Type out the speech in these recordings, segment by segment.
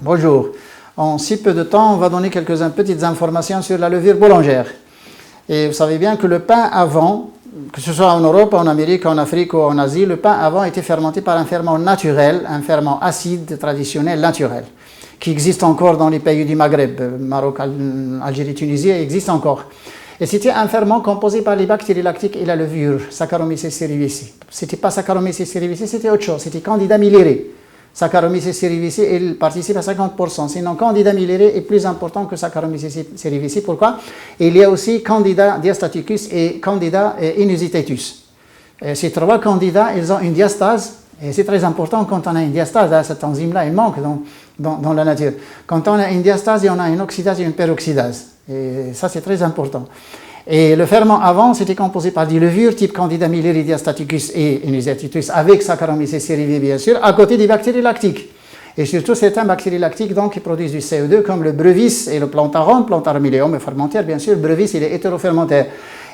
bonjour. En si peu de temps, on va donner quelques petites informations sur la levure boulangère. Et vous savez bien que le pain avant, que ce soit en Europe, en Amérique, en Afrique ou en Asie, le pain avant était fermenté par un ferment naturel, un ferment acide traditionnel naturel, qui existe encore dans les pays du Maghreb, Maroc, Algérie, Tunisie, existe encore. Et c'était un ferment composé par les bactéries lactiques et la levure, Saccharomyces cerevisiae. C'était pas Saccharomyces cerevisiae, c'était autre chose, c'était Candida milleri. Saccharomyces cerevisiae, il participe à 50%. Sinon, Candida milleri est plus important que Saccharomyces cerevisiae. Pourquoi? Il y a aussi Candida diastaticus et Candida inusitatus. Ces trois candidats, ils ont une diastase. Et c'est très important quand on a une diastase. Cette enzyme-là, il manque dans la nature. Quand on a une diastase, on a une oxydase et une peroxydase. Et ça, c'est très important. Et le ferment avant, c'était composé par des levures type Candida milleri diastaticus et inusitatus avec Saccharomyces cerevisiae, bien sûr, à côté des bactéries lactiques. Et surtout certaines bactéries lactiques donc, qui produisent du CO2, comme le brevis et le plantarum ileum fermentaire, bien sûr. Le brevis, il est hétérofermentaire.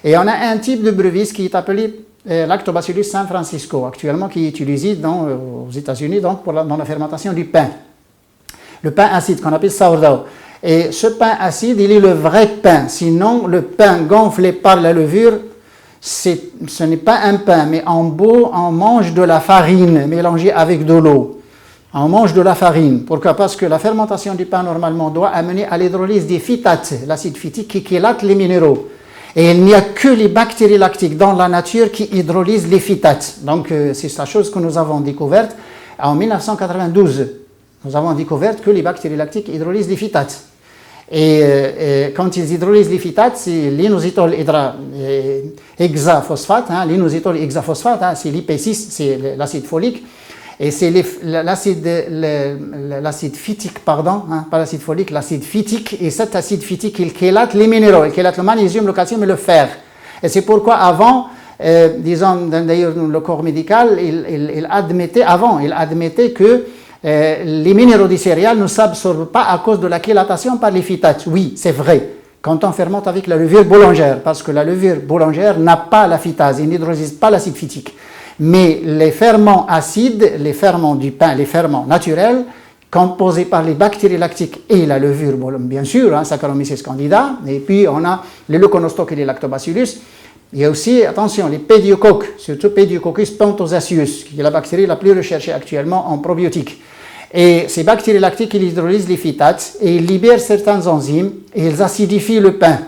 Et on a un type de brevis qui est appelé Lactobacillus San Francisco, actuellement qui est utilisé aux États-Unis dans la fermentation du pain. Le pain acide qu'on appelle sourdough. Et ce pain acide, il est le vrai pain. Sinon, le pain gonflé par la levure, ce n'est pas un pain, mais en beau, on mange de la farine mélangée avec de l'eau. On mange de la farine. Pourquoi? Parce que la fermentation du pain, normalement, doit amener à l'hydrolyse des phytates, l'acide phytique qui chélate les minéraux. Et il n'y a que les bactéries lactiques dans la nature qui hydrolysent les phytates. Donc, c'est la chose que nous avons découverte en 1992. Nous avons découvert que les bactéries lactiques hydrolysent les phytates. Et quand ils hydrolysent les phytates, c'est l'inositol hexaphosphate, l'inositol hexaphosphate, c'est l'IP6, c'est l'acide folique, et c'est l'acide phytique, pardon, pas l'acide folique, l'acide phytique, et cet acide phytique, il chélate les minéraux, il chélate le magnésium, le calcium et le fer. Et c'est pourquoi avant, disons d'ailleurs le corps médical, il admettait que les minéraux des céréales ne s'absorbent pas à cause de la chélatation par les phytates. Oui, c'est vrai, quand on fermente avec la levure boulangère, parce que la levure boulangère n'a pas la phytase, il n'hydrolyse pas l'acide phytique. Mais les ferments acides, les ferments du pain, les ferments naturels, composés par les bactéries lactiques et la levure, bien sûr, Saccharomyces candida, et puis on a les leuconostocs et les lactobacillus. Il y a aussi, attention, les pédiocoques, surtout Pediococcus pentosaccius, qui est la bactérie la plus recherchée actuellement en probiotiques. Et ces bactéries lactiques, ils hydrolysent les phytates et ils libèrent certaines enzymes et ils acidifient le pain.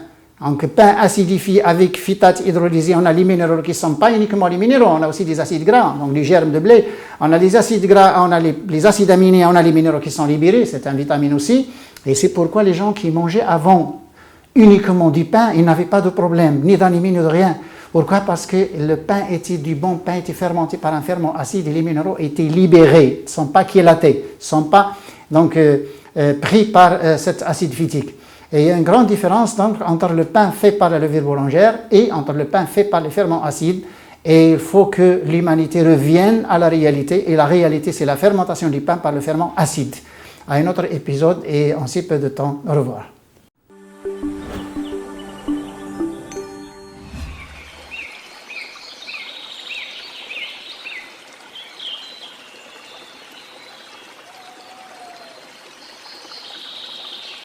Donc, pain acidifié avec phytates hydrolysés, on a les minéraux qui ne sont pas uniquement les minéraux, on a aussi des acides gras, donc les germes de blé, on a des acides gras, on a les acides aminés, on a les minéraux qui sont libérés, c'est une vitamine aussi. Et c'est pourquoi les gens qui mangeaient avant uniquement du pain, ils n'avaient pas de problème, ni d'anémie, ni de rien. Pourquoi? Parce que le pain était du bon pain, était fermenté par un ferment acide et les minéraux étaient libérés, ne sont pas chélatés, ne sont pas donc, pris par cet acide phytique. Et il y a une grande différence donc, entre le pain fait par la levure boulangère et entre le pain fait par les ferments acides. Et il faut que l'humanité revienne à la réalité. Et la réalité, c'est la fermentation du pain par le ferment acide. À un autre épisode et en si peu de temps. Au revoir.